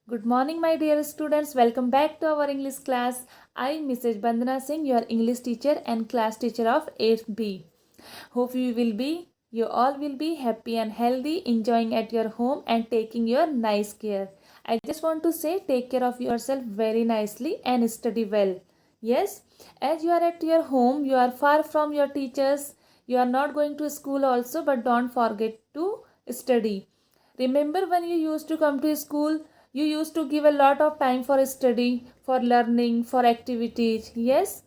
Good morning, my dear students. Welcome back to our English class. I am Mrs. Bandana Singh, your English teacher and class teacher of 8th B. Hope you all will be happy and healthy, enjoying at your home and taking your nice care. I just want to say take care of yourself very nicely and study well. Yes, as you are at your home, you are far from your teachers. You are not going to school also, but don't forget to study. Remember when you used to come to school, you used to give a lot of time for study, for learning, for activities. Yes,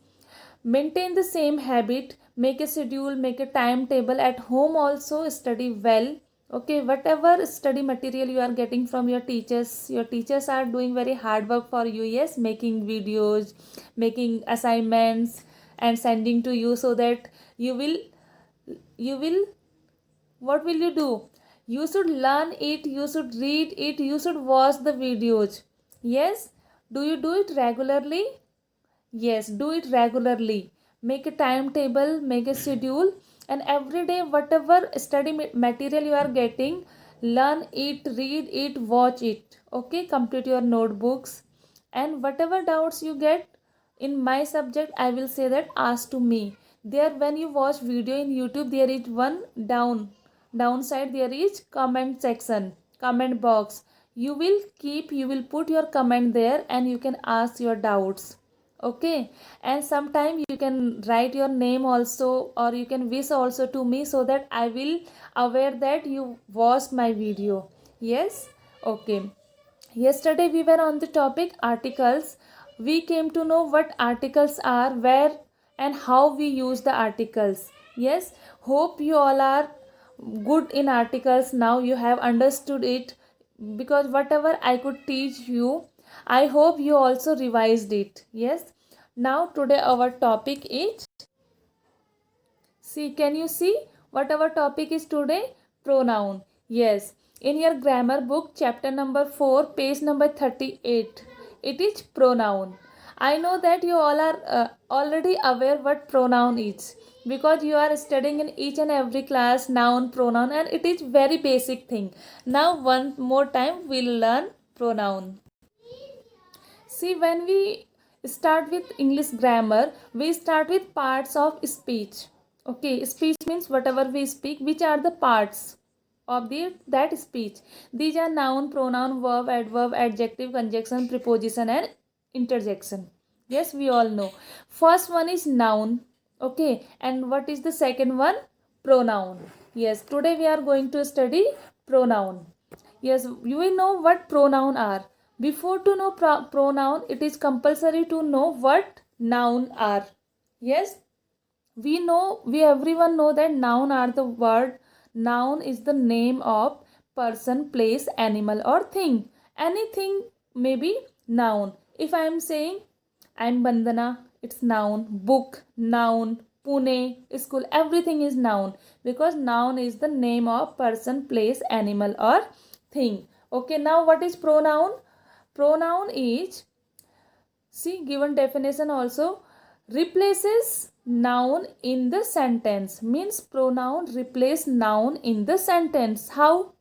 maintain the same habit, make a schedule, make a timetable at home also, study well. Okay, whatever study material you are getting from your teachers are doing very hard work for you. Yes, making videos, making assignments and sending to you so that you will what will you do? You should learn it, you should read it, you should watch the videos. Yes, do you do it regularly? Yes, do it regularly. Make a timetable, make a schedule, and every day, whatever study material you are getting, learn it, read it, watch it. Okay, complete your notebooks, and whatever doubts you get in my subject, I will say that ask to me. There, when you watch video in YouTube, there is one downside. There is comment section, comment box. You will put your comment there, and you can ask your doubts. Okay, and sometime you can write your name also, or you can wish also to me, so that I will aware that you watched my video. Yes, okay. Yesterday we were on the topic articles. We came to know what articles are, where and how we use the articles. Yes, hope you all are good in articles. Now you have understood it, because whatever I could teach you, I hope you also revised it. Yes, now today our topic is, see, can you see what our topic is today? Pronoun. Yes. In your grammar book, chapter number 4, page number 38, it is pronoun. I know that you all are already aware what pronoun is, because you are studying in each and every class noun, pronoun, and it is very basic thing. Now, one more time, we'll learn pronoun. See, when we start with English grammar, we start with parts of speech. Okay, speech means whatever we speak, which are the parts of that speech. These are noun, pronoun, verb, adverb, adjective, conjunction, preposition, and interjection. Yes, we all know. First one is noun. Okay, and what is the second one? Pronoun. Yes, today we are going to study pronoun. Yes, you will know what pronoun are. Before to know pronoun, it is compulsory to know what noun are. Yes, we everyone know that noun are the word. Noun is the name of person, place, animal, or thing. Anything may be noun. If I am saying I'm Bandana, it's noun. Book, noun. Pune, school, everything is noun, because noun is the name of person, place, animal, or thing. Okay, now what is pronoun? Pronoun is, see, given definition also, replaces noun in the sentence. Means pronoun replace noun in the sentence. How?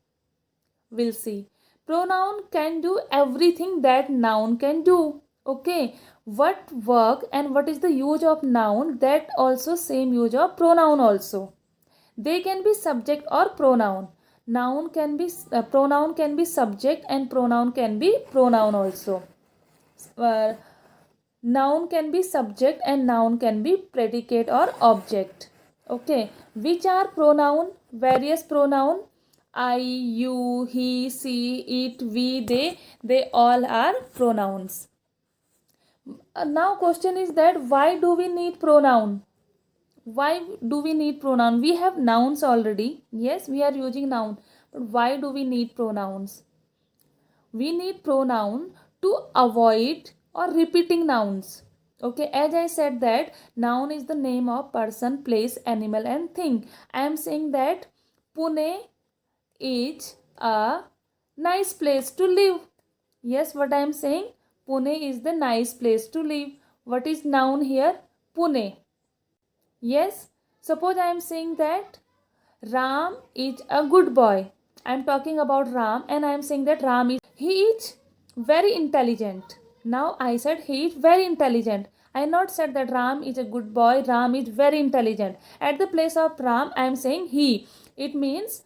We'll see. Pronoun can do everything that noun can do. Okay, what work and what is the use of noun, that also same use of pronoun also. They can be subject or pronoun. Pronoun can be subject, and pronoun can be pronoun also. uh, Noun can be subject and noun can be predicate or object. Okay, which are pronoun? Various pronoun: I, you, he, she, it, we, they all are pronouns. Now question is that why do we need pronoun? Why do we need pronoun? We have nouns already. Yes, we are using noun, but why do we need pronouns? We need pronoun to avoid or repeating nouns. Okay, as I said that noun is the name of person, place, animal, and thing. I am saying that Pune is a nice place to live. Yes, what I am saying? Pune is the nice place to live. What is noun here? Pune. Yes, suppose I am saying that Ram is a good boy. I am talking about Ram, and I am saying that Ram is, he is very intelligent. Now I said he is very intelligent. I not said that Ram is a good boy. Ram is very intelligent. At the place of Ram, I am saying he. It means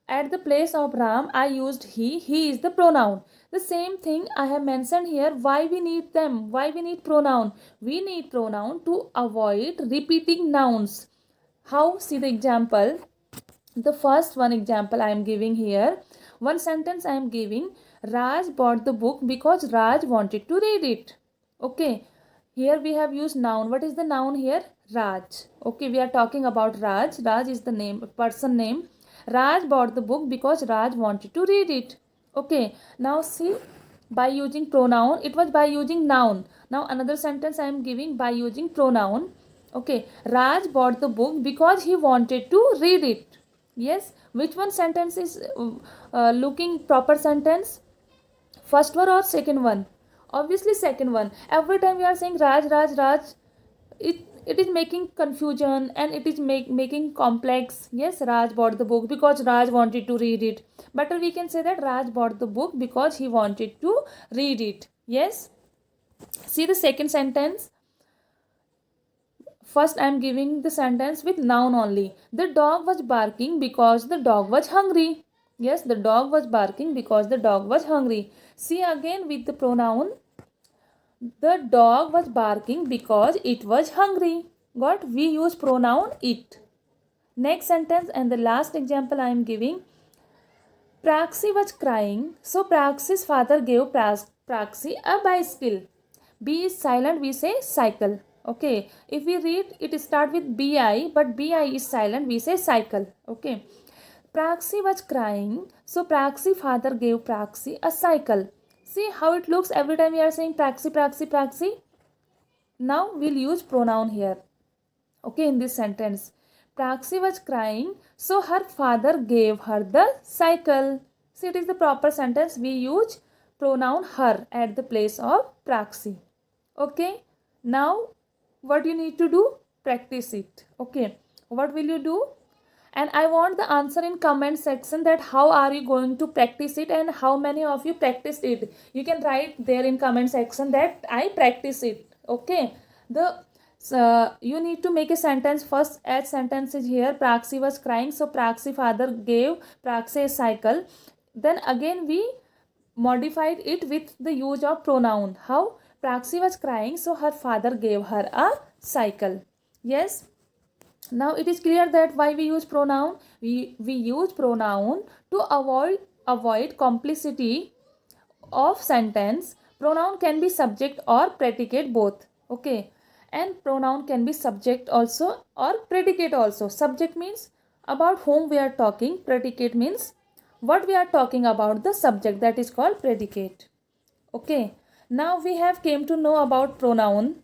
at the place of Ram, I used he. He is the pronoun. The same thing I have mentioned here. Why we need them? Why we need pronoun? We need pronoun to avoid repeating nouns. How? See the example. The first one example I am giving here. One sentence I am giving. Raj bought the book because Raj wanted to read it. Okay. Here we have used noun. What is the noun here? Raj. Okay, we are talking about Raj. Raj is the name, person name. Raj bought the book because Raj wanted to read it. Okay. Now see, by using pronoun, it was by using noun. Now another sentence I am giving by using pronoun. Okay. Raj bought the book because he wanted to read it. Yes. Which one sentence is looking proper sentence? First one or second one? Obviously second one. Every time we are saying Raj, Raj, Raj, it is making confusion and it is making complex. Yes, Raj bought the book because Raj wanted to read it. Better we can say that Raj bought the book because he wanted to read it. Yes. See the second sentence. First I am giving the sentence with noun only. The dog was barking because the dog was hungry. Yes, the dog was barking because the dog was hungry. See again with the pronoun. The dog was barking because it was hungry. Got? We use pronoun it. Next sentence and the last example I am giving. Praxi was crying, so Praxi's father gave Praxi a bicycle. B is silent, we say cycle. Okay, if we read it start with bi, but bi is silent, we say cycle. Okay, Praxi was crying, so Praxi father gave Praxi a cycle. See how it looks every time we are saying Praxi, Praxi, Praxi. Now we'll use pronoun here. Okay, in this sentence, Praxi was crying, so her father gave her the cycle. See, it is the proper sentence. We use pronoun her at the place of Praxi. Okay, now what you need to do? Practice it. Okay, what will you do? And I want the answer in comment section that how are you going to practice it and how many of you practiced it. You can write there in comment section that I practice it. Okay, you need to make a sentence first. As sentence is here, Praxi was crying, so Praxi father gave Praxi a cycle. Then again we modified it with the use of pronoun. How? Praxi was crying, so her father gave her a cycle. Yes. Now it is clear that why we use pronoun. We use pronoun to avoid complicity of sentence. Pronoun can be subject or predicate both. Okay, and pronoun can be subject also or predicate also. Subject means about whom we are talking. Predicate means what we are talking about, the subject, that is called predicate. Okay, now we have came to know about pronoun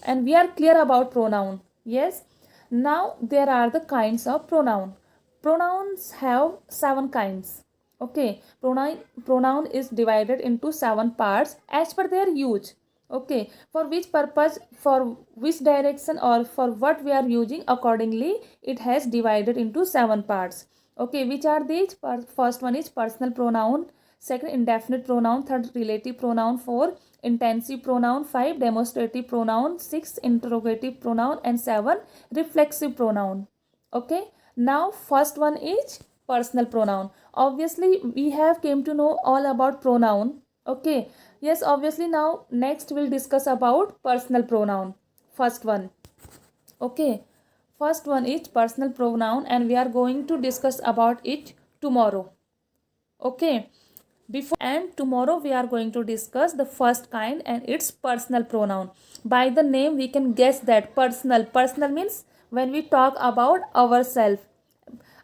and we are clear about pronoun. Yes, now there are the kinds of pronoun. Pronouns have 7 kinds. Okay, pronoun is divided into 7 parts as per their use. Okay, for which purpose, for which direction, or for what we are using, accordingly it has divided into 7 parts. Okay, which are these? First one is personal pronoun, second indefinite pronoun, third relative pronoun, 4 intensive pronoun, 5 demonstrative pronoun, 6 interrogative pronoun, and 7 reflexive pronoun. Okay, now first one is personal pronoun. Obviously we have came to know all about pronoun. Okay, yes, obviously now next we'll discuss about personal pronoun. First one. Okay, first one is personal pronoun and we are going to discuss about it tomorrow. Okay, tomorrow we are going to discuss the first kind and its personal pronoun. By the name we can guess that personal means when we talk about ourselves,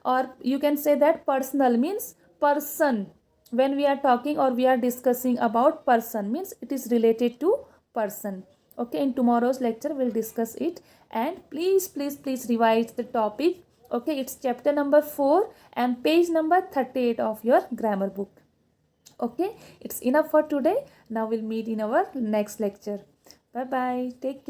or you can say that personal means person. When we are talking or we are discussing about person means it is related to person. Okay, in tomorrow's lecture we'll discuss it, and please revise the topic. Okay, it's chapter number 4 and page number 38 of your grammar book. Okay, it's enough for today. Now we'll meet in our next lecture. Bye bye, take care.